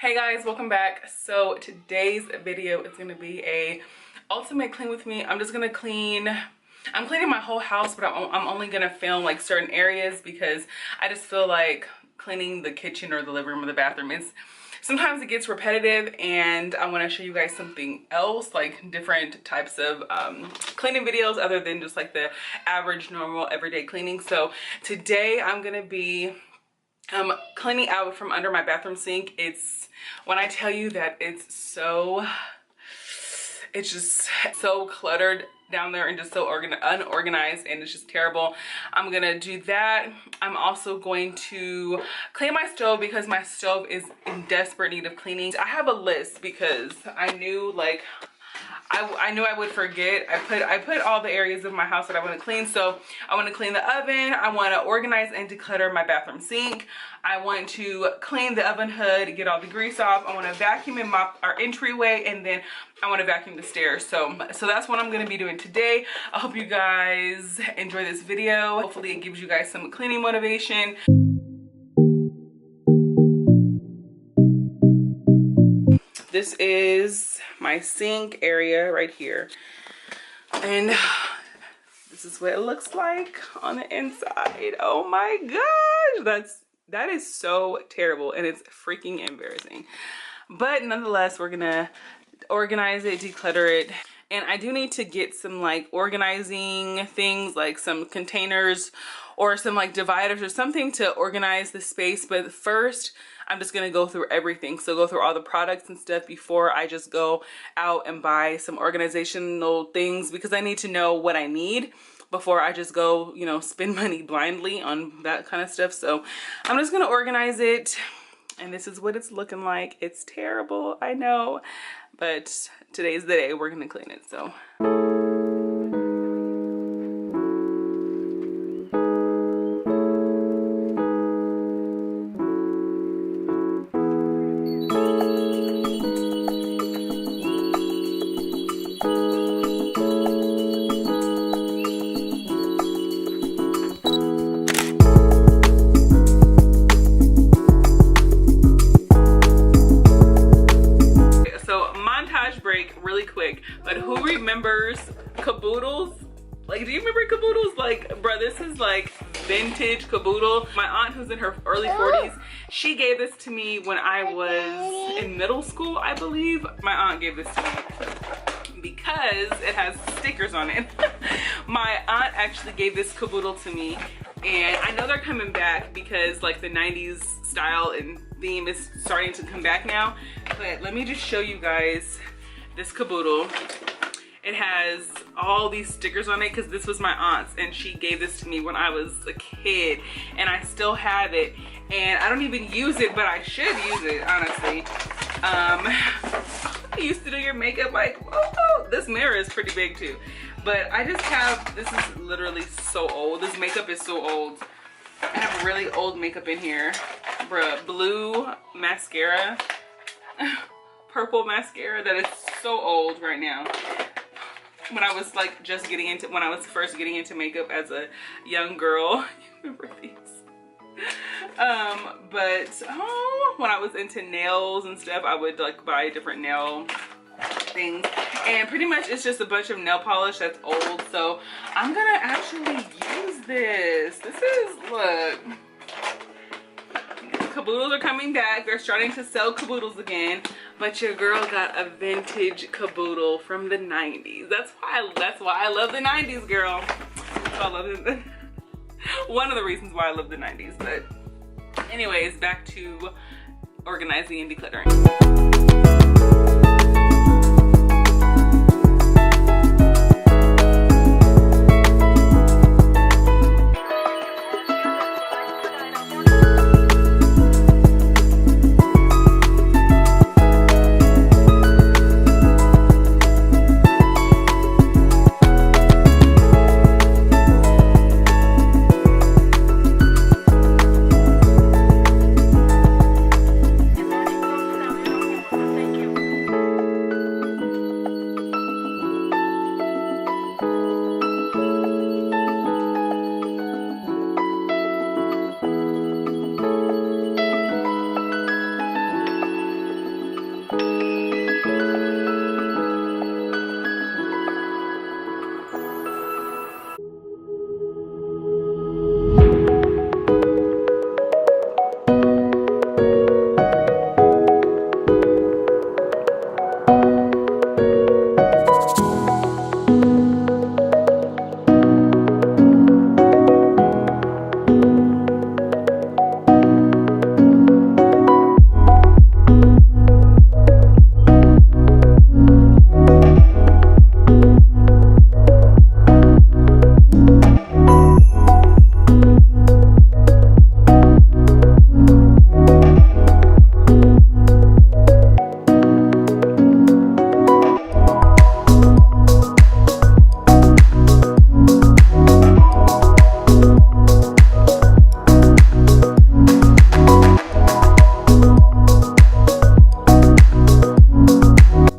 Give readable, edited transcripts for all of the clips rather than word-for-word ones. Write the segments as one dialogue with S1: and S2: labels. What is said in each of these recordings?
S1: Hey guys, welcome back. So today's video is going to be a ultimate clean with me. I'm cleaning my whole house, but I'm only going to film like certain areas because I just feel like cleaning the kitchen or the living room or the bathroom is sometimes it gets repetitive, and I want to show you guys something else, like different types of cleaning videos other than just like the average normal everyday cleaning. So today I'm going to be cleaning out from under my bathroom sink. When I tell you that it's just so cluttered down there and just so unorganized, and it's just terrible. I'm gonna do that. I'm also going to clean my stove because my stove is in desperate need of cleaning. I have a list because I knew I knew I would forget. I put all the areas of my house that I want to clean. So I want to clean the oven. I want to organize and declutter my bathroom sink. I want to clean the oven hood, get all the grease off. I want to vacuum and mop our entryway, and then I want to vacuum the stairs. So that's what I'm going to be doing today. I hope you guys enjoy this video. Hopefully it gives you guys some cleaning motivation. This is my sink area right here, and this is what it looks like on the inside. Oh my gosh, that is so terrible, and it's freaking embarrassing. But nonetheless, we're gonna organize it, declutter it, and I do need to get some like organizing things, like some containers or some like dividers or something to organize the space. But first, I'm just gonna go through everything. So go through all the products and stuff before I just go out and buy some organizational things, because I need to know what I need before I just go, you know, spend money blindly on that kind of stuff. So I'm just gonna organize it, and this is what it's looking like. It's terrible, I know, but today's the day we're gonna clean it. So really quick, but who remembers Caboodles? Like, do you remember Caboodles? Like, bruh, this is like vintage Caboodle. My aunt, who's in her early 40s, she gave this to me when I was in middle school, I believe. My aunt gave this to me because it has stickers on it. My aunt actually gave this Caboodle to me, and I know they're coming back because like the 90s style and theme is starting to come back now. But let me just show you guys this Caboodle. It has all these stickers on it because this was my aunt's, and she gave this to me when I was a kid, and I still have it, and I don't even use it, but I should use it, honestly. I used to do your makeup like, oh, this mirror is pretty big too, but I just have, this is literally so old. This makeup is so old. I have really old makeup in here, bruh. Blue mascara, purple mascara that is so old right now. When I was like when I was first getting into makeup as a young girl, you remember these? When I was into nails and stuff, I would like buy different nail things, and pretty much it's just a bunch of nail polish that's old. So I'm gonna actually use this. This is, look, Caboodles are coming back. They're starting to sell Caboodles again, but your girl got a vintage Caboodle from the 90s. That's why I love the 90s, girl. I love it. One of the reasons why I love the 90s. But anyways, back to organizing and decluttering.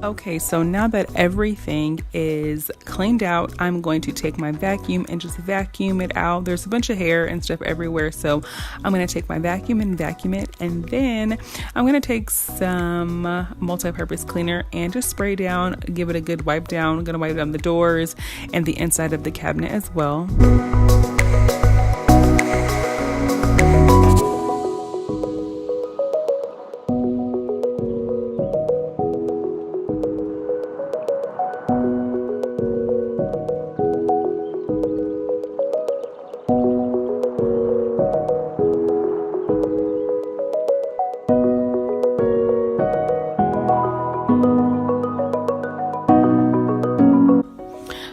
S1: Okay, so now that everything is cleaned out, I'm going to take my vacuum and just vacuum it out. There's a bunch of hair and stuff everywhere, so I'm going to take my vacuum and vacuum it, and then I'm going to take some multi-purpose cleaner and just spray down, give it a good wipe down. I'm going to wipe down the doors and the inside of the cabinet as well.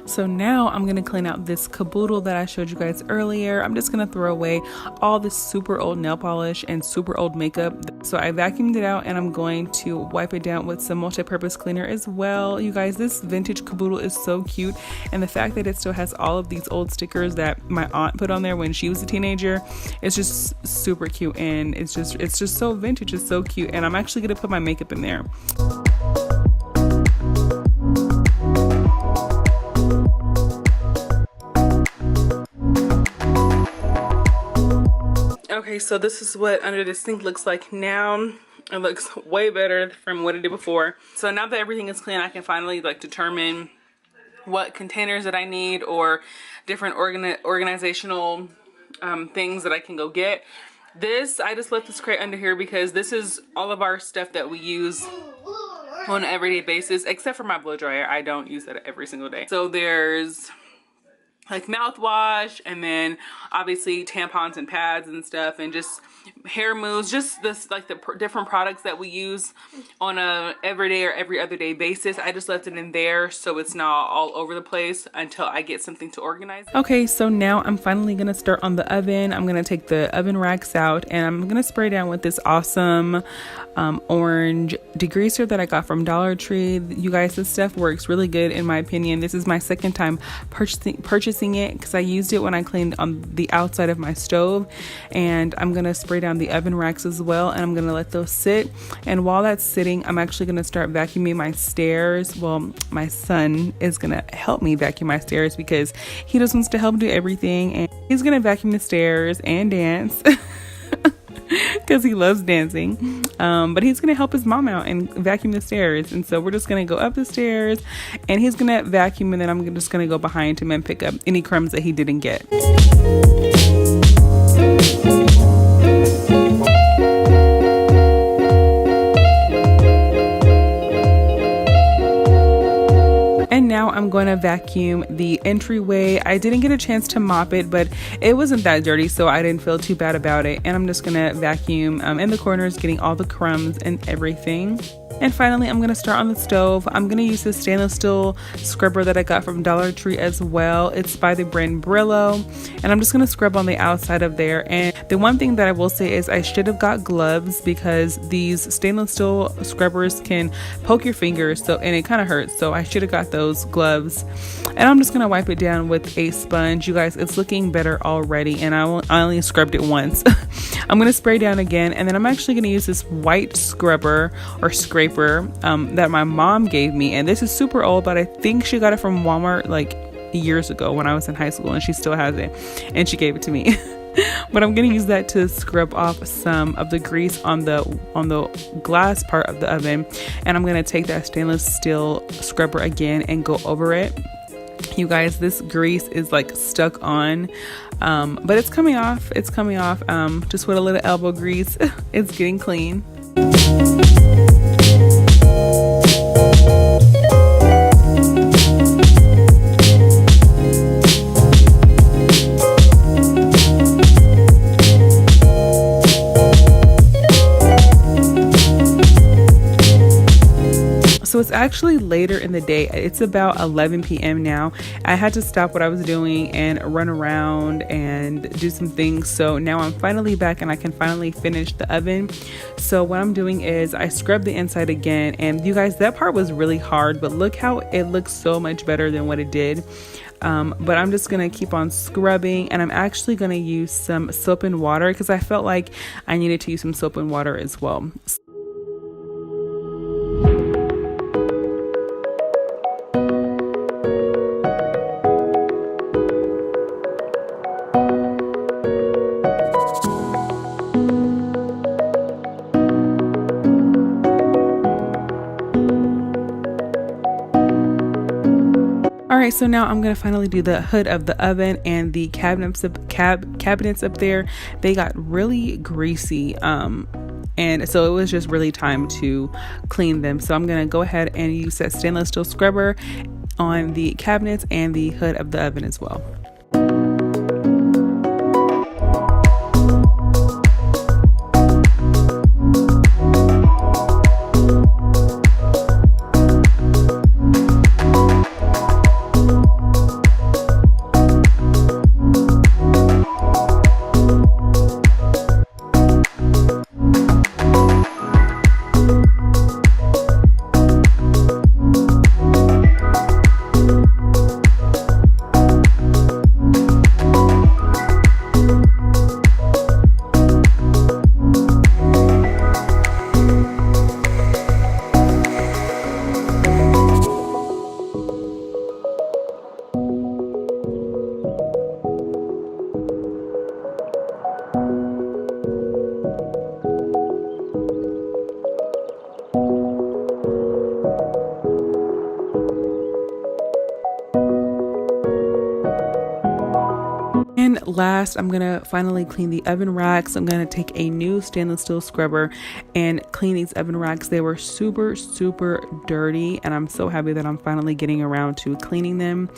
S1: So now I'm going to clean out this caboodle that I showed you guys earlier. I'm just going to throw away all this super old nail polish and super old makeup. So I vacuumed it out and I'm going to wipe it down with some multi-purpose cleaner as well. You guys, this vintage caboodle is so cute, and the fact that it still has all of these old stickers that my aunt put on there when she was a teenager, it's just super cute, and it's just so vintage. It's so cute, and I'm actually going to put my makeup in there. Okay, so this is what under the sink looks like now. It looks way better from what it did before. So now that everything is clean, I can finally determine what containers that I need, or different organizational things that I can go get. I just left this crate under here because this is all of our stuff that we use on an everyday basis, except for my blow dryer. I don't use that every single day. So there's like mouthwash, and then obviously tampons and pads and stuff, and just hair mousse, just this the different products that we use on a everyday or every other day basis. I just left it in there so it's not all over the place until I get something to organize. Okay, so now I'm finally gonna start on the oven. I'm gonna take the oven racks out and I'm gonna spray down with this awesome orange degreaser that I got from Dollar Tree. You guys, this stuff works really good in my opinion. This is my second time purchasing it because I used it when I cleaned on the outside of my stove, and I'm gonna spray down the oven racks as well, and I'm gonna let those sit. And while that's sitting, I'm actually gonna start vacuuming my stairs. Well, my son is gonna help me vacuum my stairs because he just wants to help do everything, and he's gonna vacuum the stairs and dance because he loves dancing, but he's gonna help his mom out and vacuum the stairs. And so we're just gonna go up the stairs and he's gonna vacuum, and then I'm just gonna go behind him and pick up any crumbs that he didn't get. And now I'm going to vacuum the entryway. I didn't get a chance to mop it, but it wasn't that dirty, so I didn't feel too bad about it. And I'm just going to vacuum in the corners, getting all the crumbs and everything. And finally, I'm going to start on the stove. I'm going to use this stainless steel scrubber that I got from Dollar Tree as well. It's by the brand Brillo. And I'm just going to scrub on the outside of there. And the one thing that I will say is I should have got gloves, because these stainless steel scrubbers can poke your fingers, and it kind of hurts. So I should have got those gloves. And I'm just going to wipe it down with a sponge. You guys, it's looking better already. And I only scrubbed it once. I'm going to spray down again. And then I'm actually going to use this white scrubber or scraper that my mom gave me, and this is super old, but I think she got it from Walmart like years ago when I was in high school, and she still has it, and she gave it to me. But I'm gonna use that to scrub off some of the grease on the glass part of the oven, and I'm gonna take that stainless steel scrubber again and go over it. You guys, this grease is like stuck on, but it's coming off. Just with a little elbow grease, it's getting clean. So it's actually later in the day. It's about 11 p.m. now. I had to stop what I was doing and run around and do some things. So now I'm finally back and I can finally finish the oven. So what I'm doing is I scrubbed the inside again. And you guys, that part was really hard, but look how it looks so much better than what it did. But I'm just going to keep on scrubbing, and I'm actually going to use some soap and water because I felt like I needed to use some soap and water as well. right, so now I'm gonna finally do the hood of the oven and the cabinets up there. They got really greasy, and so it was just really time to clean them. So I'm gonna go ahead and use that stainless steel scrubber on the cabinets and the hood of the oven as well. And last, I'm gonna finally clean the oven racks. I'm gonna take a new stainless steel scrubber and clean these oven racks. They were super dirty, and I'm so happy that I'm finally getting around to cleaning them.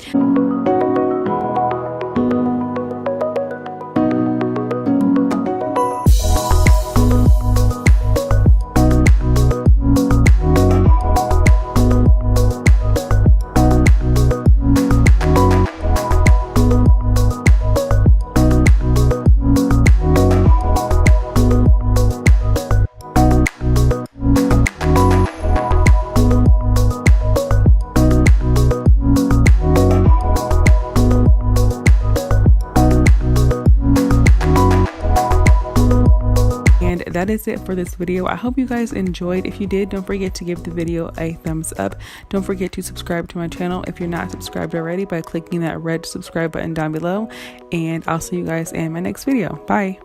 S1: That is it for this video. I hope you guys enjoyed. If you did, don't forget to give the video a thumbs up. Don't forget to subscribe to my channel if you're not subscribed already by clicking that red subscribe button down below. And I'll see you guys in my next video. Bye.